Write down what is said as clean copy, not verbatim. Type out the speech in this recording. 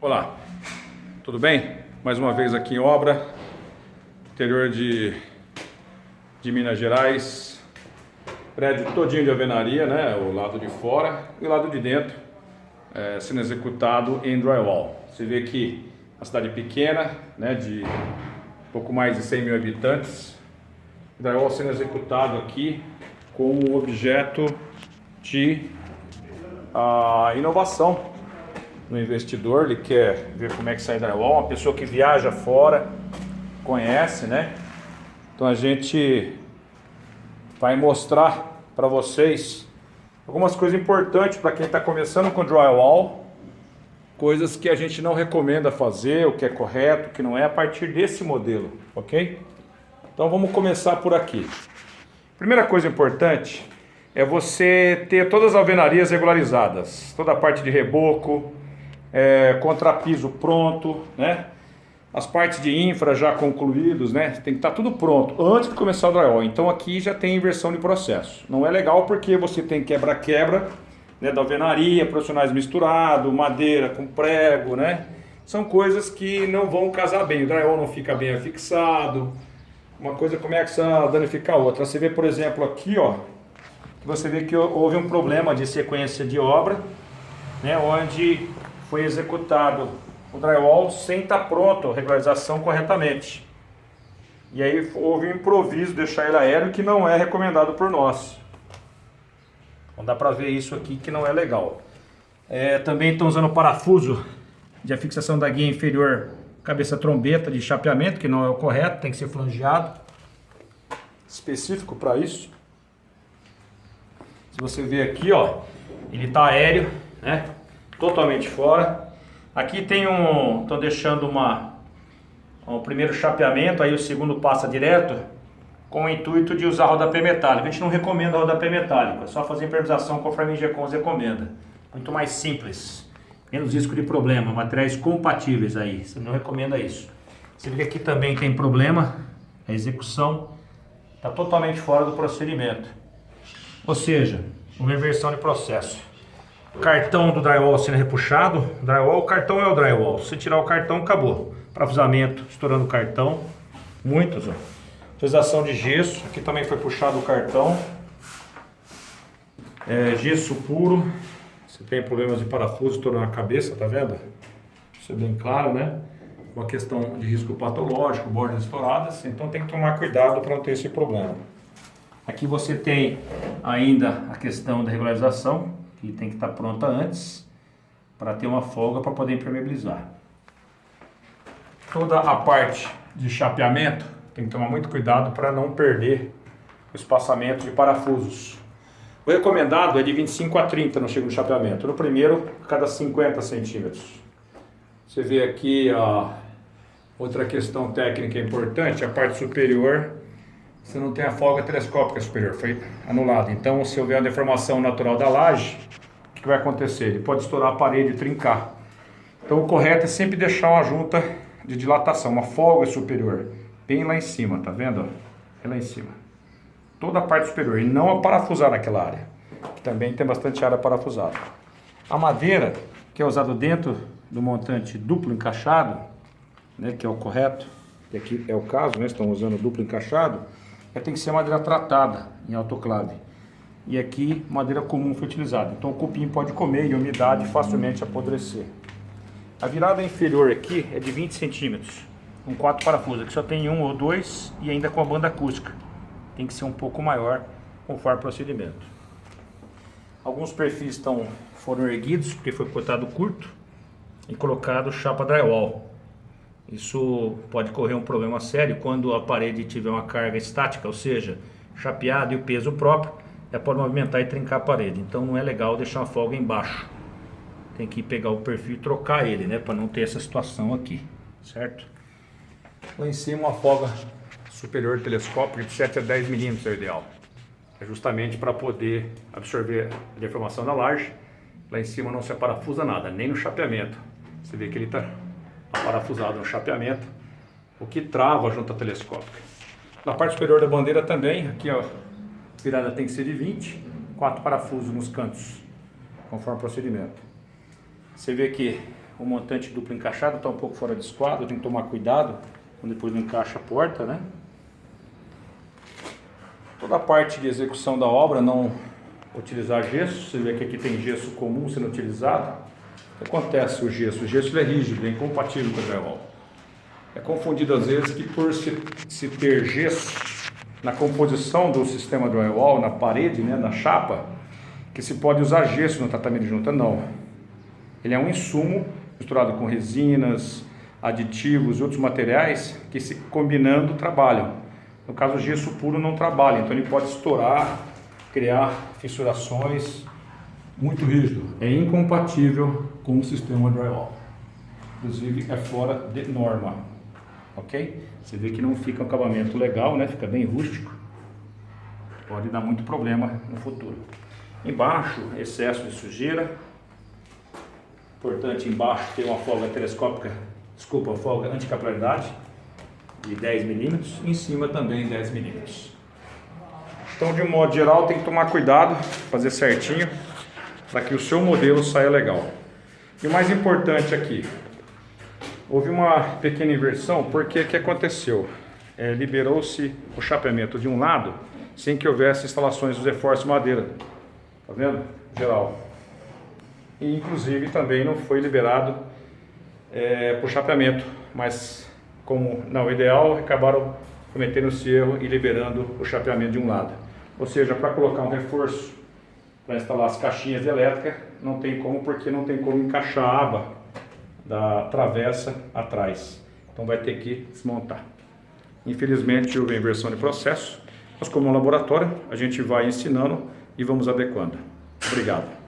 Olá, tudo bem? Mais uma vez aqui em obra, interior de Minas Gerais, prédio todinho de alvenaria, né? O lado de fora e o lado de dentro sendo executado em drywall. Você vê que a cidade pequena, né? De pouco mais de 100 mil habitantes, drywall sendo executado aqui com o objeto de inovação. No investidor, ele quer ver como é que sai drywall, uma pessoa que viaja fora, conhece, né? Então a gente vai mostrar para vocês algumas coisas importantes para quem está começando com drywall, coisas que a gente não recomenda fazer, o que é correto, o que não é, a partir desse modelo, ok? Então vamos começar por aqui. Primeira coisa importante é você ter todas as alvenarias regularizadas, toda a parte de reboco, contrapiso pronto, né? As partes de infra já concluídos, né? Tem que estar tudo pronto antes de começar o drywall. Então aqui já tem inversão de processo. Não é legal porque você tem quebra-quebra, né, da alvenaria, profissionais misturado, madeira com prego, né? São coisas que não vão casar bem. O drywall não fica bem afixado. Uma coisa começa a danificar a outra. Você vê, por exemplo, aqui, ó, você vê que houve um problema de sequência de obra, né, onde foi executado o drywall sem estar pronto a regularização corretamente. E aí houve um improviso, deixar ele aéreo, que não é recomendado por nós. Então dá para ver isso aqui que não é legal. Também estão usando parafuso de fixação da guia inferior, cabeça trombeta de chapeamento, que não é o correto, tem que ser flangeado, específico para isso. Se você ver aqui, ó, ele está aéreo, né? Totalmente fora. Aqui tem estão deixando o primeiro chapeamento, aí o segundo passa direto, com o intuito de usar rodapé metálico. A gente não recomenda rodapé metálico, é só fazer impermeabilização conforme a Ingecons recomenda. Muito mais simples, menos risco de problema, materiais compatíveis aí, você não recomenda isso. Você vê que aqui também tem problema, a execução está totalmente fora do procedimento. Ou seja, uma inversão de processo. Cartão do drywall sendo repuxado. Drywall, o cartão é o drywall. Se você tirar o cartão, acabou. Parafusamento, estourando o cartão. Muitos, ó. Utilização de gesso. Aqui também foi puxado o cartão. Gesso puro. Você tem problemas de parafuso estourando a cabeça, tá vendo? Isso é bem claro, né? Uma questão de risco patológico, bordas estouradas. Então tem que tomar cuidado para não ter esse problema. Aqui você tem ainda a questão da regularização, que tem que estar pronta antes, para ter uma folga para poder impermeabilizar. Toda a parte de chapeamento tem que tomar muito cuidado para não perder o espaçamento de parafusos. O recomendado é de 25 a 30 no segundo chapeamento, no primeiro a cada 50 centímetros. Você vê aqui a outra questão técnica importante, a parte superior. Você não tem a folga telescópica superior, foi anulada. Então, se houver uma deformação natural da laje, o que vai acontecer? Ele pode estourar a parede e trincar. Então, o correto é sempre deixar uma junta de dilatação, uma folga superior, bem lá em cima, tá vendo? É lá em cima. Toda a parte superior, e não a parafusar naquela área, que também tem bastante área parafusada. A madeira, que é usada dentro do montante duplo encaixado, né, que é o correto, que aqui é o caso, né, estão usando duplo encaixado, tem que ser madeira tratada em autoclave. E aqui madeira comum foi utilizada. Então o cupim pode comer e a umidade facilmente apodrecer. A virada inferior aqui é de 20 centímetros, com 4 parafusos. Aqui só tem 1 ou 2 e ainda com a banda acústica. Tem que ser um pouco maior conforme o procedimento. Alguns perfis foram erguidos porque foi cortado curto e colocado chapa drywall. Isso pode correr um problema sério quando a parede tiver uma carga estática, ou seja, chapeado e o peso próprio, pode movimentar e trincar a parede. Então não é legal deixar uma folga embaixo. Tem que pegar o perfil e trocar ele, né, para não ter essa situação aqui, certo? Lá em cima uma folga superior telescópica de 7 a 10 milímetros é o ideal. É justamente para poder absorver a deformação da laje. Lá em cima não se parafusa nada, nem no chapeamento. Você vê que ele está parafusado no chapeamento, o que trava a junta telescópica. Na parte superior da bandeira também, aqui ó, a virada tem que ser de 20, 4 parafusos nos cantos, conforme o procedimento. Você vê que o montante duplo encaixado está um pouco fora de esquadro, tem que tomar cuidado quando depois não encaixa a porta, né? Toda a parte de execução da obra, não utilizar gesso. Você vê que aqui tem gesso comum sendo utilizado. O que acontece o gesso? O gesso ele é rígido, é incompatível com o drywall. É confundido às vezes que por se ter gesso na composição do sistema drywall, na parede, né, na chapa, que se pode usar gesso no tratamento de junta. Não. Ele é um insumo misturado com resinas, aditivos e outros materiais que se combinando trabalham. No caso, o gesso puro não trabalha, então ele pode estourar, criar fissurações, muito rígido. É incompatível com o sistema drywall. Inclusive é fora de norma, ok? Você vê que não fica um acabamento legal, né? Fica bem rústico. Pode dar muito problema no futuro. Embaixo, excesso de sujeira. Importante, embaixo ter uma folga telescópica, folga anticapilaridade de 10 milímetros, em cima também 10 milímetros. Então, de um modo geral, tem que tomar cuidado, fazer certinho, para que o seu modelo saia legal. E o mais importante aqui, houve uma pequena inversão, porque o que aconteceu? Liberou-se o chapeamento de um lado, sem que houvesse instalações dos reforços de madeira. Tá vendo? Geral. E, inclusive, também não foi liberado para o chapeamento, mas como não, o ideal, acabaram cometendo esse erro e liberando o chapeamento de um lado. Ou seja, para colocar um reforço, para instalar as caixinhas elétricas, não tem como, porque não tem como encaixar a aba da travessa atrás. Então vai ter que desmontar. Infelizmente houve inversão de processo, mas como um laboratório, a gente vai ensinando e vamos adequando. Obrigado.